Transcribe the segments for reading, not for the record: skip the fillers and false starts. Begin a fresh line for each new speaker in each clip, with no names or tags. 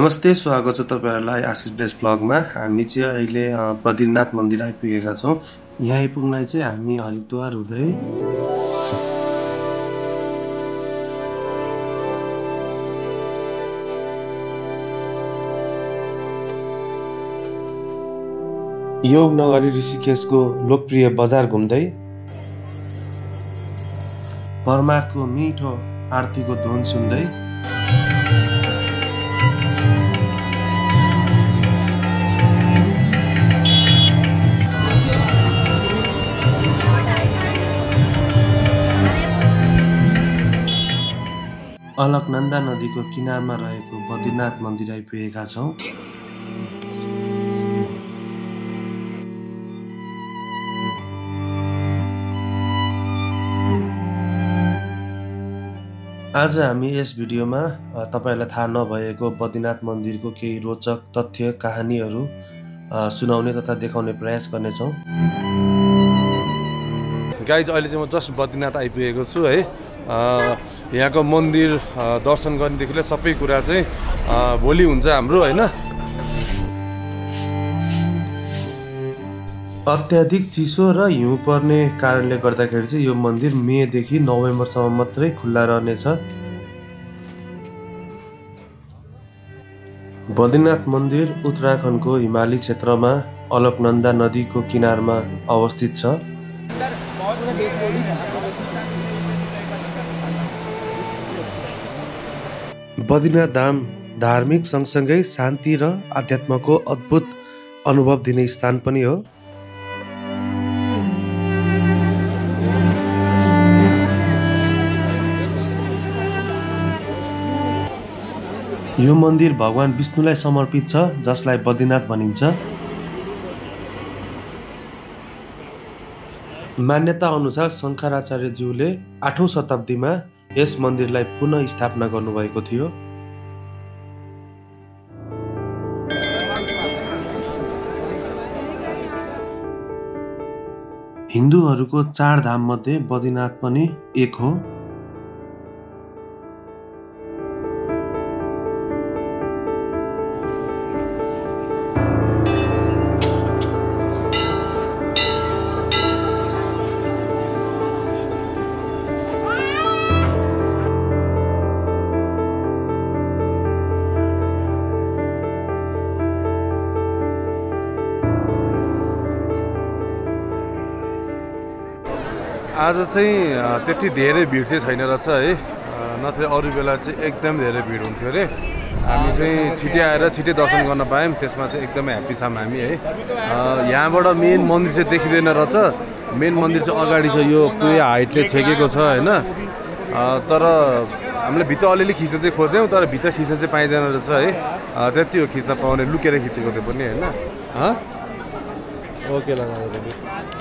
नमस्ते, स्वागत छ तपाईहरुलाई आशिष बेस ब्लगमा। हामी चाहिँ अहिले बद्रीनाथ मन्दिर आइपुगेका छौं। यहाँ आइपुग्नलाई चाहिँ हामी हरिद्वार हुँदै योग नगरी ऋषिकेशको लोकप्रिय बजार घुम्दै परमार्थको मिठो आरतीको धुन सुन्दै अलकनन्दा नदीको किनारमा रहेको बद्रीनाथ मन्दिर आइपुगेका छौं। आज हामी यस भिडियोमा तपाईहरुलाई थाहा नभएको बद्रीनाथ मन्दिरको केही रोचक तथ्य कहानीहरू सुनाउने तथा देखाउने प्रयास गर्नेछौं। गाइज, अहिले चाहिँ म जस्ट बद्रीनाथ आइपुगेको छु है। यहाँको मन्दिर दर्शन गर्नेदेखि सबै कुरा चाहिँ भोलि हुन्छ हाम्रो हैन। अत्याधिक चिसो र हिउँ पर्ने कारणले गर्दाखेरि चाहिँ यो मन्दिर मेदेखि नोभेम्बरसम्म मात्रै खुल्ला रहनेछ। बद्रीनाथ मन्दिर उत्तराखण्डको हिमाली क्षेत्रमा अलकनन्दा नदीको किनारमा अवस्थित छ। बद्रीनाथ धाम धार्मिक सँगसँगै शान्ति र आध्यात्मको अद्भुत अनुभव दिने स्थान पनि हो। यो मन्दिर भगवान विष्णुलाई समर्पित छ, जसलाई बद्रीनाथ भनिन्छ। मान्यता अनुसार शङ्कराचार्यज्यूले 8औं शताब्दीमा यस मन्दिरलाई पुनः स्थापना गर्नुभएको थियो। हिन्दूहरूको 4 धाम मध्ये बद्रीनाथ पनि एक हो। आज चाहिँ त्यति धेरै भिड चाहिँ छैन रहेछ है, नत्र अरू बेला चाहिँ एकदम धेरै भिड हुन्थ्यो रे। हामी चाहिँ छिटै आएर छिटै दर्शन गर्न पायौँ, त्यसमा चाहिँ एकदमै ह्याप्पी छौँ हामी है। यहाँबाट मेन मन्दिर चाहिँ देखिँदैन रहेछ। मेन मन्दिर चाहिँ अगाडि छ, यो पुरै हाइटले छेकेको छ हैन। तर हामीले भित्र अलिअलि खिच्न चाहिँ खोज्यौँ, तर भित्र खिच्न चाहिँ पाइँदैन रहेछ है। त्यति हो खिच्न पाउने, लुकेर खिचेको त्यो पनि हैन। ओके लगाएर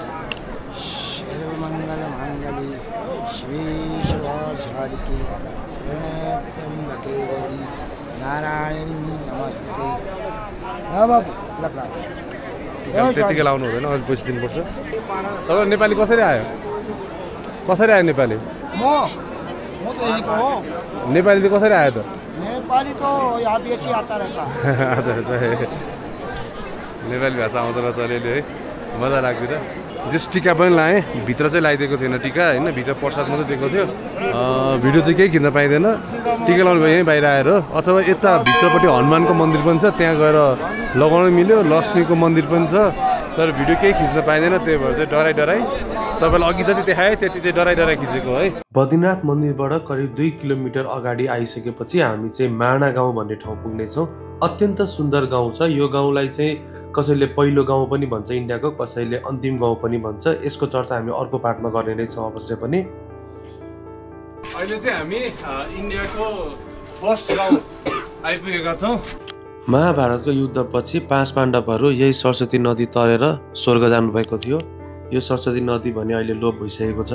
त्यतिकै लाउनु हुँदैन, अलिक पैसा दिनुपर्छ। तपाईँ नेपाली कसरी आयो? कसरी आयो नेपाली? नेपाली चाहिँ कसरी आयो त?
नेपाली तो यहाँ बेसी आता रहता है।
नेपाली भाषा आउँदो रहेछ अलिअलि है, मजा लाग्यो त। जस टिका पनि लाएँ, भित्र चाहिँ लगाइदिएको थिएन टिका हैन, भित्र प्रसाद मात्रै दिएको थियो। भिडियो चाहिँ केही खिच्न पाइँदैन। टिका लगाउनु भयो यहीँ बाहिर आएर, अथवा यता भित्रपट्टि हनुमानको मन्दिर पनि छ, त्यहाँ गएर लगाउन मिल्यो। लक्ष्मीको मन्दिर पनि छ, तर भिडियो केही खिच्न पाइँदैन। त्यही भएर चाहिँ डराइ तपाईँलाई अघि जति देखाएँ त्यति चाहिँ डराइ खिचेको है। बद्रीनाथ मन्दिरबाट करिब 2 किलोमिटर अगाडि आइसकेपछि हामी चाहिँ माणा गाउँ भन्ने ठाउँ पुग्नेछौँ। अत्यन्त सुन्दर गाउँ छ। यो गाउँलाई चाहिँ कसैले पहिलो गाउँ पनि भन्छ इन्डियाको, कसैले अन्तिम गाउँ पनि भन्छ। यसको चर्चा हामी अर्को पार्टमा गर्ने नै छौँ अवश्य पनि। अहिले चाहिँ हामी इन्डियाको फर्स्ट गाउँ आइपुगेका छौँ। महाभारतको युद्धपछि 5 पाण्डवहरू यही सरस्वती नदी तरेर स्वर्ग जानुभएको थियो। यो सरस्वती नदी भने अहिले लोप भइसकेको छ।